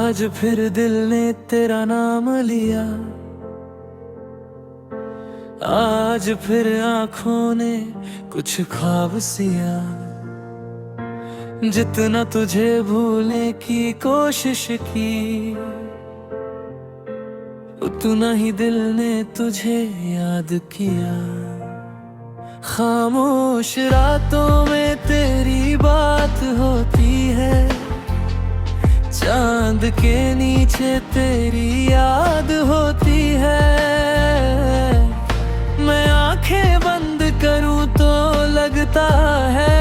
आज फिर दिल ने तेरा नाम लिया, आज फिर आंखों ने कुछ ख्वाब सिया। जितना तुझे भूलने की कोशिश की, उतना ही दिल ने तुझे याद किया। खामोश रातों में तेरी बात होती है, चांद के नीचे तेरी याद होती है। मैं आंखें बंद करूं तो लगता है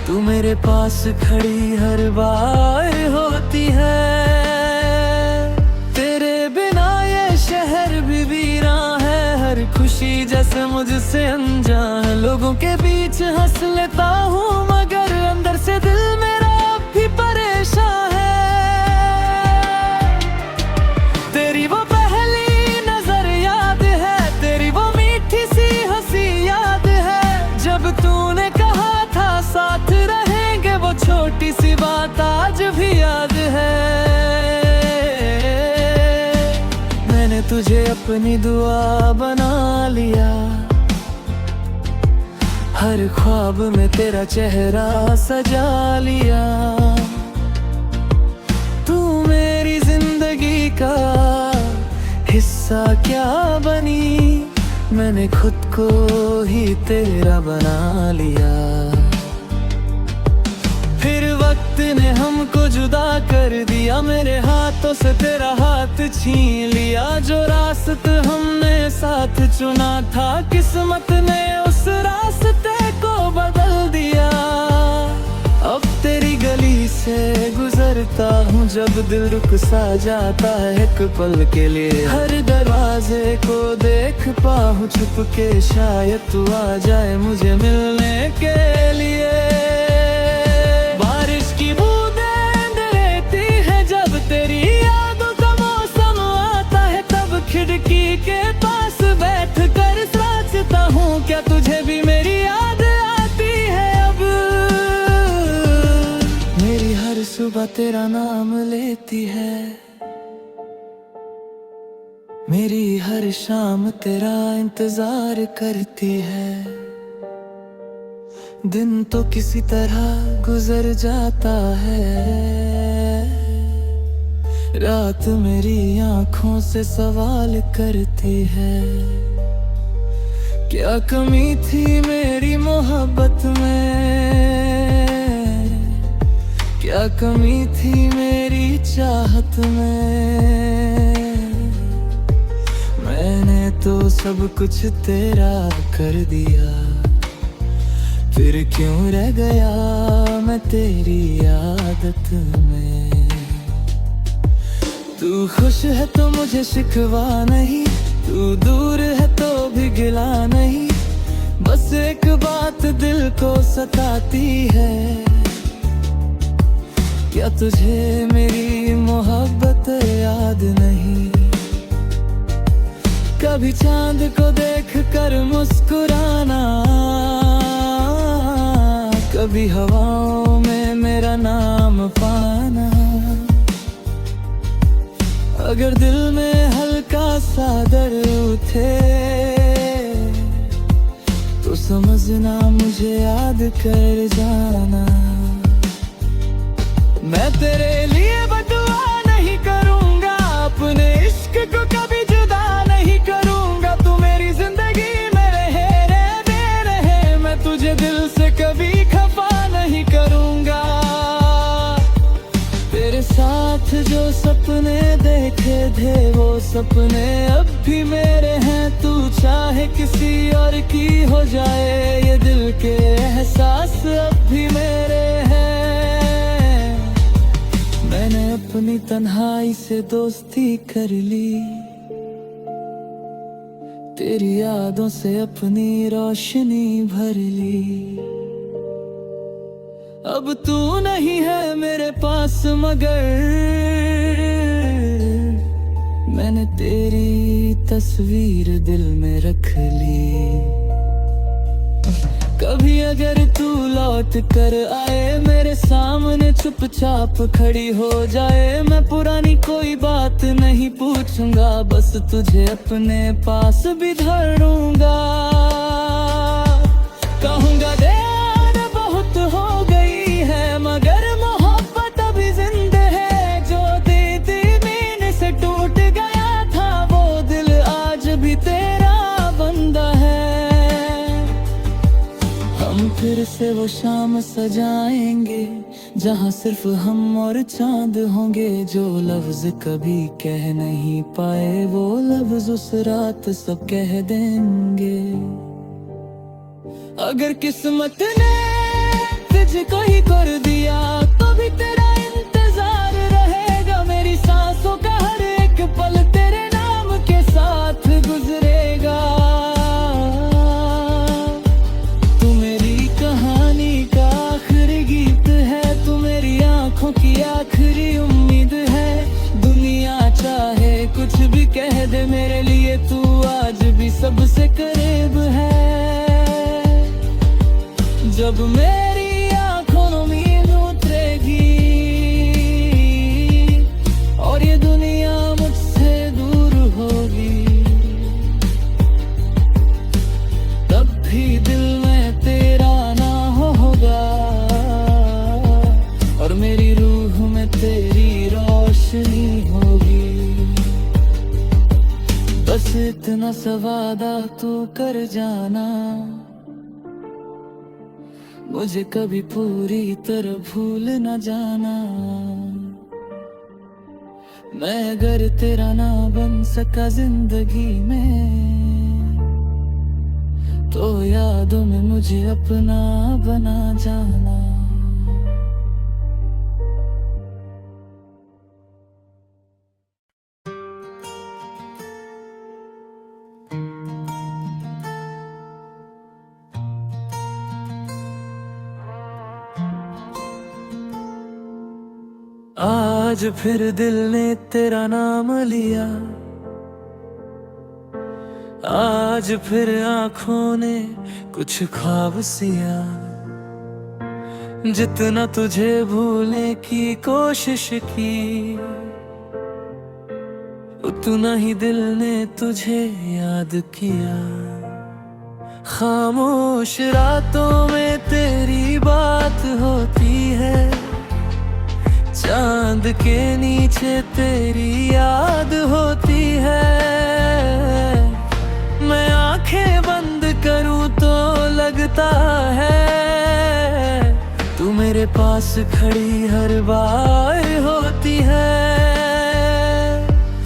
तू मेरे पास खड़ी हर बार होती है। तेरे बिना ये शहर भी वीरान है, हर खुशी जैसे मुझसे अनजान। लोगों के बीच हंस लेता हूँ मगर अंदर से दिल मेरा अब भी परेशान है। तेरी वो पहली नजर याद है, तेरी वो मीठी सी हंसी याद है। जब तूने कहा था साथ रहेंगे, वो छोटी सी बात आज भी याद है। मैंने तुझे अपनी दुआ बना लिया, हर ख्वाब में तेरा चेहरा सजा लिया। तू मेरी जिंदगी का हिस्सा क्या बनी, मैंने खुद को ही तेरा बना लिया। फिर वक्त ने हमको जुदा कर दिया, मेरे हाथों से तेरा हाथ छीन लिया। जो रास्ते हमने साथ चुना था, किस्मत ने उस रास्ते को बदल दिया। अब तेरी गली से गुजरता हूँ, जब दिल रुक सा जाता है एक पल के लिए। हर दरवाजे को देख पाऊँ छुप के, शायद तू आ जाए मुझे मिलने के लिए। बारिश की बूंदें रहती है जब तेरी यादों का मौसम आता है, तब खिड़की के पास बैठ कर सोचता हूँ क्या तुझे भी मेरी याद आती है अब। मेरी हर सुबह तेरा नाम लेती है, मेरी हर शाम तेरा इंतजार करती है। दिन तो किसी तरह गुजर जाता है, रात मेरी आंखों से सवाल करती है। क्या कमी थी मेरी मोहब्बत में, क्या कमी थी मेरी चाहत में। मैंने तो सब कुछ तेरा कर दिया, फिर क्यों रह गया मैं तेरी आदत में। तू खुश है तो मुझे शिकवा नहीं, तू दूर है तो भी गिला नहीं। बस एक बात दिल को सताती है, क्या तुझे मेरी मोहब्बत याद नहीं। कभी चांद को देख कर मुस्कुराना, कभी हवाओं में मेरा नाम पाना। अगर दिल में हल्का सा दर्द उठे तो समझना मुझे याद कर जाना। मैं तेरे लिए बदुआ नहीं करूंगा, अपने इश्क को कभी जुदा नहीं करूंगा। तू मेरी जिंदगी में रहे दे रहे, मैं तुझे दिल से कभी खफा नहीं करूंगा। तेरे साथ जो सपने देखे थे वो सपने अब भी मेरे हैं। तू चाहे किसी और की हो जाए, ये दिल के एहसास अब भी मेरे हैं। मैंने अपनी तन्हाई से दोस्ती कर ली, तेरी यादों से अपनी रोशनी भर ली। अब तू नहीं है मेरे पास मगर मैंने तेरी तस्वीर दिल में रख ली। कभी अगर तू लौट कर आए मेरे सामने चुपचाप खड़ी हो जाए, मैं पुरानी कोई बात नहीं पूछूंगा, बस तुझे अपने पास भी धरूंगा। कहूंगा देर बहुत हो गई है मगर मोहब्बत अभी जिंदा है, जो दीदी मीन से टूट गया था वो दिल आज भी तेरा बंदा है। हम फिर से वो शाम सजाएंगे जहाँ सिर्फ हम और चांद होंगे, जो लफ्ज कभी कह नहीं पाए वो लफ्ज उस रात सब कह देंगे। अगर किस्मत ने तुझको ही कर दिया तो भी तेरा इंतजार रहेगा, मेरी सांसों का हर एक पल तेरे नाम के साथ गुजरेगा। तू मेरी कहानी का आखिरी गीत है, तू मेरी आंखों की आखिरी उम्मीद है। दुनिया चाहे कुछ भी कह दे मेरे लिए तू आज भी सबसे करीब है। जब मेरी आंखों में नींद उतरेगी और ये दुनिया मुझसे दूर होगी, तब भी दिल में तेरा ना होगा और मेरी रूह में तेरी रोशनी होगी। बस इतना सा वादा तू कर जाना, मुझे कभी पूरी तरह भूल न जाना। मैं अगर तेरा ना बन सका जिंदगी में तो यादों में मुझे अपना बना जाना। आज फिर दिल ने तेरा नाम लिया, आज फिर आंखों ने कुछ ख्वाब सिया। जितना तुझे भूलने की कोशिश की उतना ही दिल ने तुझे याद किया। खामोश रातों में तेरी बात होती है, चांद के नीचे तेरी याद होती है। मैं आंखें बंद करूं तो लगता है तू मेरे पास खड़ी हर बार होती है।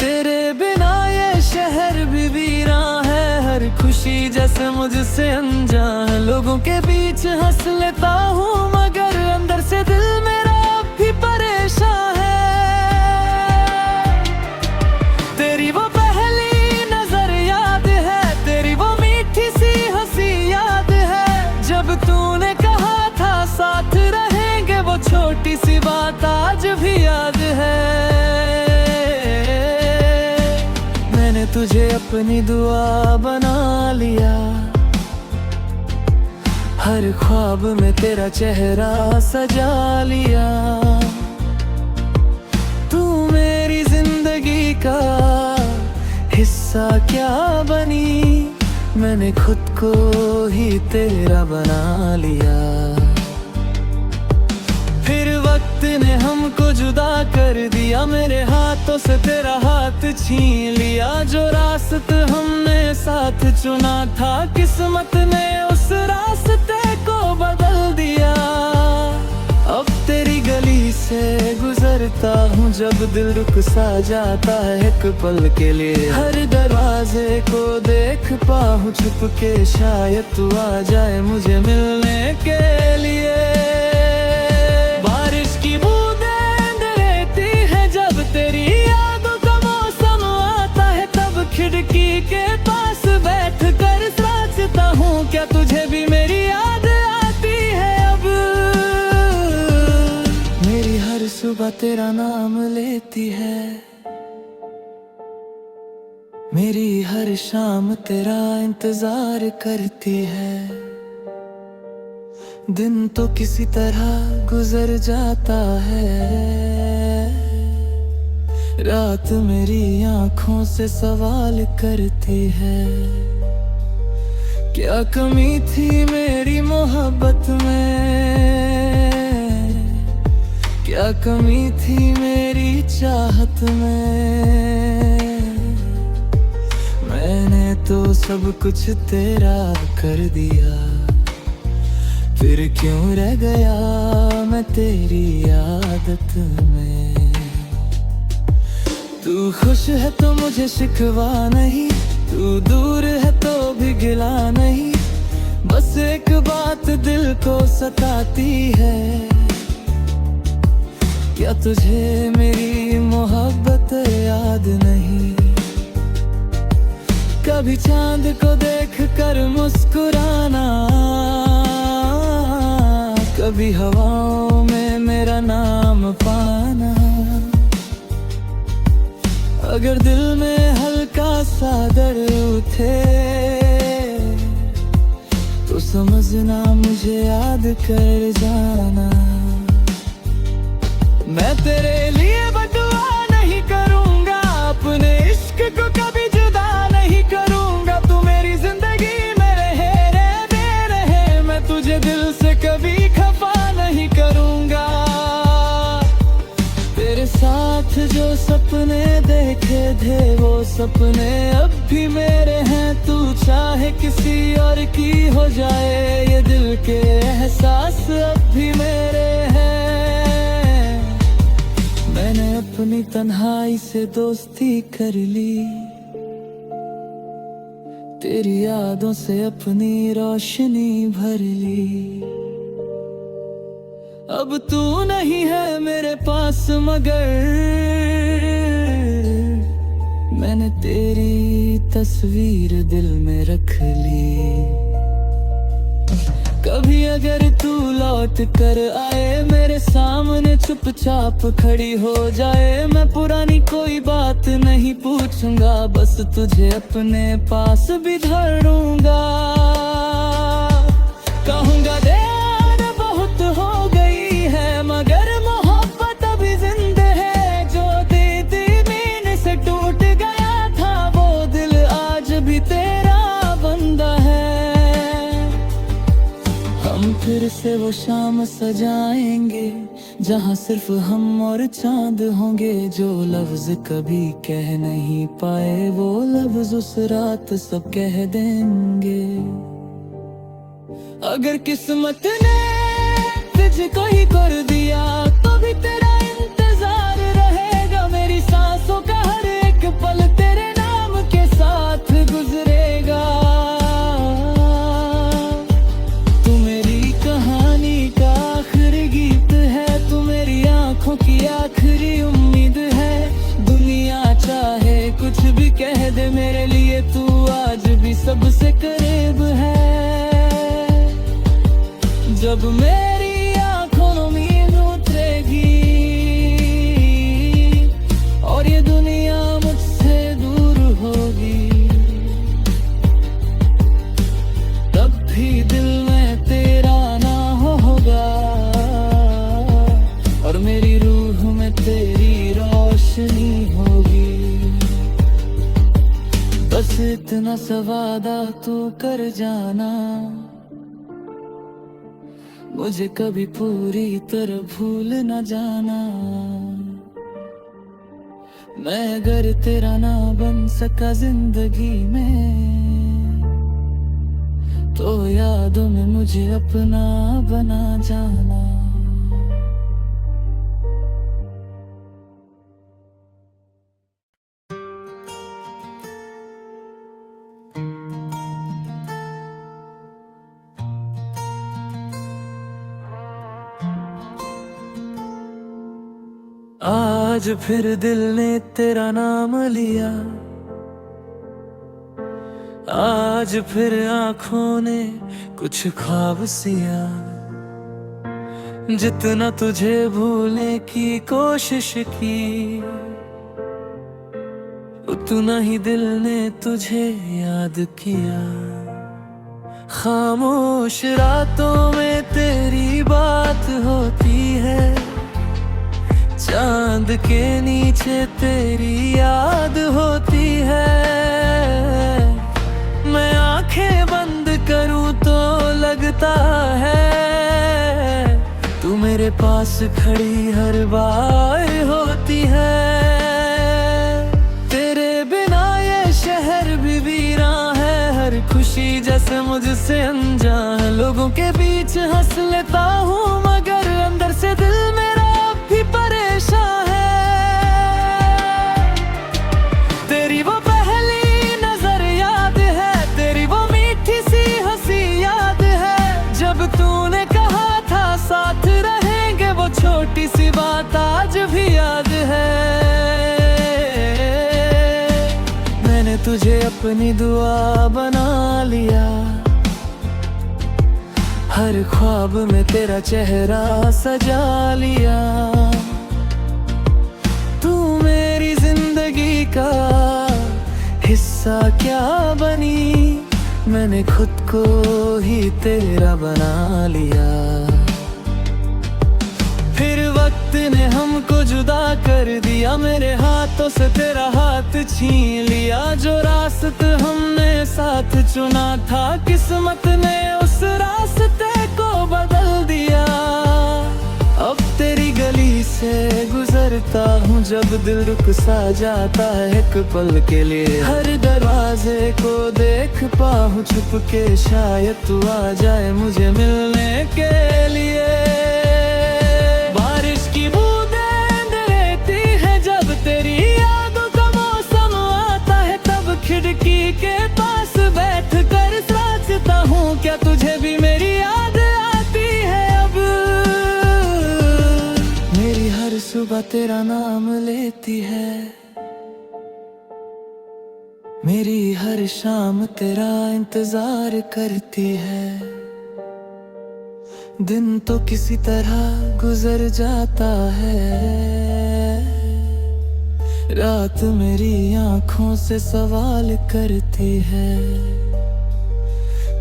तेरे बिना ये शहर भी वीरान है, हर खुशी जैसे मुझसे अनजान। लोगों के बीच हंस लेता हूँ मगर अंदर से दिल मेरा भी परेशान है। तेरी वो पहली नजर याद है, तेरी वो मीठी सी हंसी याद है। जब तूने कहा था साथ रहेंगे, वो छोटी सी बात आज भी याद है। मैंने तुझे अपनी दुआ बना लिया, हर ख्वाब में तेरा चेहरा सजा लिया। तू मेरी जिंदगी का हिस्सा क्या बनी, मैंने खुद को ही तेरा बना लिया। फिर वक्त ने हमको जुदा कर दिया, मेरे हाथों से तेरा हाथ छीन लिया। जो रास्ते हमने साथ चुना था किस्मत ने उस रास्ते को बदल दिया। अब तेरी गली से गुजरता हूँ जब दिल रुक सा जाता है एक पल के लिए। हर दरवाजे को देख पाऊँ छुप के, शायद तू आ जाए मुझे मिलने के लिए। बारिश की बूंदें रहती है जब तेरी यादों का मौसम आता है, तब खिड़की के पास बैठ कर सोचता हूँ क्या तुझे भी मेरी याद आती है। अब मेरी हर सुबह तेरा नाम लेती है, मेरी हर शाम तेरा इंतजार करती है। दिन तो किसी तरह गुजर जाता है, रात मेरी आंखों से सवाल करती है। क्या कमी थी मेरी मोहब्बत में, क्या कमी थी मेरी चाहत में। मैंने तो सब कुछ तेरा कर दिया, फिर क्यों रह गया मैं तेरी आदत में। तू खुश है तो मुझे शिकवा नहीं, तू दूर है तो भी गिला नहीं। बस एक बात दिल को सताती है, क्या तुझे मेरी मोहब्बत याद नहीं। कभी चांद को देख कर मुस्कुराना, कभी हवाओं में मेरा नाम पाना। अगर दिल में हल्का सा दर्द उठे तो समझना मुझे याद कर जाना। मैं तेरे लिए बदुआ नहीं करूंगा, अपने इश्क को कभी जुदा नहीं करूंगा। तू मेरी जिंदगी में रहे रहने रहे, मैं तुझे दिल से कभी खफा नहीं करूंगा। तेरे साथ जो सपने देखे थे वो सपने अब भी मेरे हैं। तू चाहे किसी और की हो जाए, ये दिल के एहसास अब भी मेरे हैं। मैंने अपनी तन्हाई से दोस्ती कर ली, तेरी यादों से अपनी रोशनी भर ली। अब तू नहीं है मेरे पास मगर मैंने तेरी तस्वीर दिल में रख ली। कभी अगर तू लौट कर आए मेरे सामने चुपचाप खड़ी हो जाए, मैं पुरानी कोई बात नहीं पूछूंगा, बस तुझे अपने पास भी धरूंगा। कहूंगा देर बहुत हो गई है मगर मोहब्बत अभी जिंदा है। जो दीदी मीन से टूट गया था वो दिल आज भी तेरा बंदा है। हम फिर से वो शाम सजाएंगे जहाँ सिर्फ हम और चांद होंगे। जो लफ्ज कभी कह नहीं पाए वो लफ्ज उस रात सब कह देंगे। अगर किस्मत ने तुझको ही कर दिया तो भी तेरा इंतजार रहेगा। मेरी सांसों का हर एक पल तेरे नाम के साथ गुजरेगा। तू मेरी कहानी का आखिरी गीत है, तू मेरी आंखों की आखिरी उम्मीद है। दुनिया चाहे कुछ भी कह दे मेरे लिए तू आज भी सबसे करीब है। जब मेरी आंखों में नींद उतरेगी और ये दुनिया मुझसे दूर होगी, तब भी दिल में तेरा ना होगा और मेरी रूह में तेरी रोशनी होगी। बस इतना सा वादा तू कर जाना, मुझे कभी पूरी तरह भूल न जाना। मैं अगर तेरा ना बन सका जिंदगी में तो यादों में मुझे अपना बना जाना। आज फिर दिल ने तेरा नाम लिया, आज फिर आंखों ने कुछ ख्वाब सिया। जितना तुझे भूलने की कोशिश की उतना ही दिल ने तुझे याद किया। खामोश रातों में तेरी बात होती है, चांद के नीचे तेरी याद होती है। मैं आंखें बंद करूं तो लगता है तू मेरे पास खड़ी हर बार होती है। तेरे बिना ये शहर भी वीरान है, हर खुशी जैसे मुझसे अनजान। लोगों के बीच हंस लेता हूँ मगर अंदर से दिल मेरा अब भी परेशान है। तेरी वो पहली नजर याद है, तेरी वो मीठी सी हंसी याद है। जब तूने कहा था साथ रहेंगे, वो छोटी सी बात आज भी याद है। मैंने तुझे अपनी दुआ बना लिया, हर ख्वाब में तेरा चेहरा सजा लिया। तू मेरी जिंदगी का हिस्सा क्या बनी, मैंने खुद को ही तेरा बना लिया। फिर वक्त ने हमको जुदा कर दिया, मेरे हाथों से तेरा हाथ छीन लिया। जो रास्ते हमने साथ चुना था, किस्मत ने उस रास्ते को बदल दिया। अब तेरी गली से गुजरता हूँ जब दिल रुक सा जाता है एक पल के लिए। हर दरवाजे को देख पाऊँ छुप के, शायद तू आ जाए मुझे मिलने के लिए। बारिश की बूंदें रहती है जब तेरी यादों का मौसम आता है, तब खिड़की के पास बैठ कर सोचता हूँ क्या तुझे भी मेरी याद आती है अब। मेरी हर सुबह तेरा नाम लेती है, मेरी हर शाम तेरा इंतजार करती है। दिन तो किसी तरह गुजर जाता है, रात मेरी आंखों से सवाल करती है।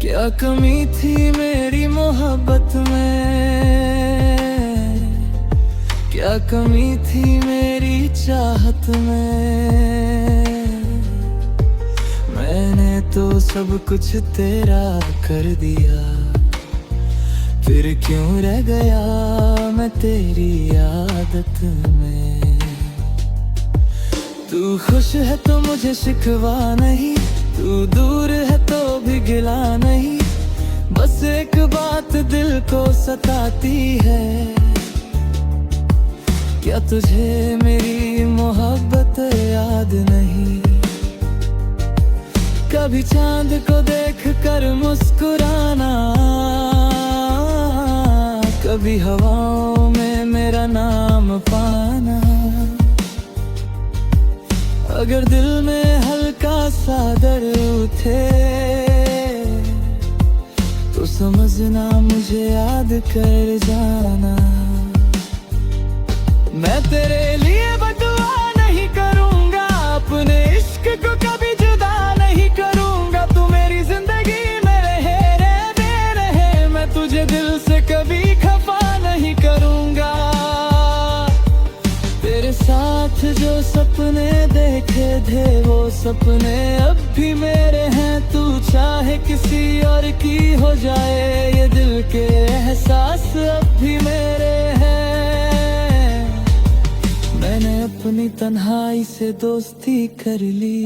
क्या कमी थी मेरी मोहब्बत में, क्या कमी थी मेरी चाहत में। मैंने तो सब कुछ तेरा कर दिया, फिर क्यों रह गया मैं तेरी आदत में। तू खुश है तो मुझे शिकवा नहीं, तू दूर है तो भी गिला नहीं। बस एक बात दिल को सताती है, क्या तुझे मेरी मोहब्बत याद नहीं। कभी चांद को देख कर मुस्कुराना, कभी हवाओं में मेरा नाम पाना। अगर दिल में हल्का सा दर्द उठे तो समझना मुझे याद कर जाना। मैं तेरे लिए बदुआ नहीं करूंगा, अपने इश्क को कभी जुदा नहीं करूंगा। तू मेरी जिंदगी में रहे, मैं तुझे दिल से कभी खफा नहीं करूंगा। तेरे साथ जो सपने देखे थे वो सपने अब भी मेरे हैं। तू चाहे किसी और की हो जाए, ये दिल के एहसास अब भी मेरे हैं। मैंने अपनी तन्हाई से दोस्ती कर ली,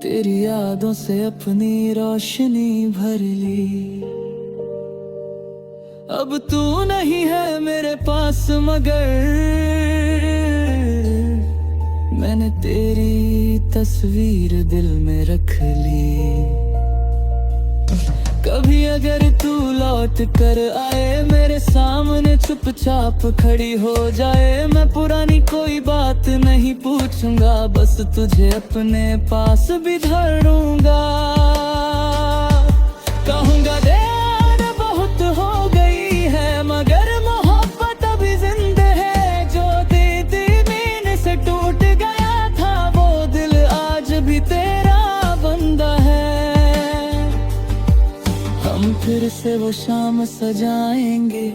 तेरी यादों से अपनी रोशनी भर ली। अब तू नहीं है मेरे पास मगर मैंने तेरी तस्वीर दिल में रख ली। कभी अगर तू लौट कर आए मेरे सामने चुपचाप खड़ी हो जाए, मैं पुरानी कोई बात नहीं पूछूंगा, बस तुझे अपने पास भी धरूंगा। कहूंगा देर बहुत हो गई है मगर मोहब्बत अभी जिंदा है। जो दीदी मीन से टूट गया था वो दिल आज भी तेरा बंदा है। हम फिर से वो शाम सजाएंगे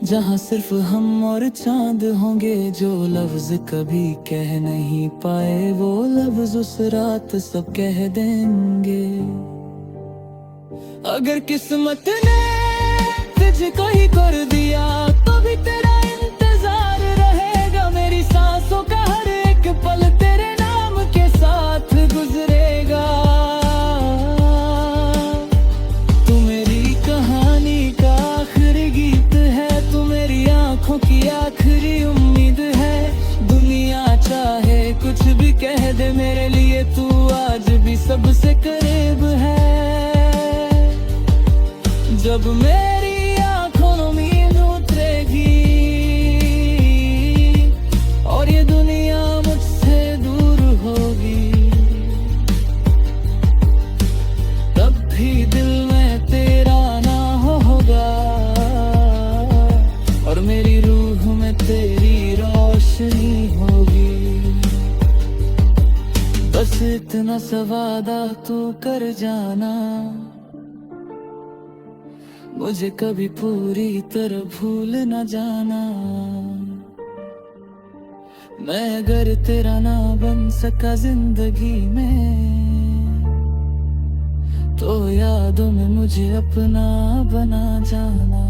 जहाँ सिर्फ हम और चांद होंगे। जो लफ्ज कभी कह नहीं पाए वो लफ्ज उस रात सब कह देंगे। अगर किस्मत ने तुझको ही कर दिया तो भी तेरा इंतजार रहेगा। मेरी सांसों का हर एक पल तेरे नाम के साथ गुजरेगा। तू मेरी कहानी का आखिरी गीत है, तू मेरी आंखों की आखिरी उम्मीद है। दुनिया चाहे कुछ भी कह दे, मेरे लिए तू आज भी सबसे करीब है। जब मेरी आंखों में नींद उतरेगी और ये दुनिया मुझसे दूर होगी, तब भी दिल में तेरा ना होगा और मेरी रूह में तेरी रोशनी होगी। बस इतना सा वादा तू कर जाना, मुझे कभी पूरी तरह भूल न जाना। मैं अगर तेरा ना बन सका जिंदगी में, तो यादों में मुझे अपना बना जाना।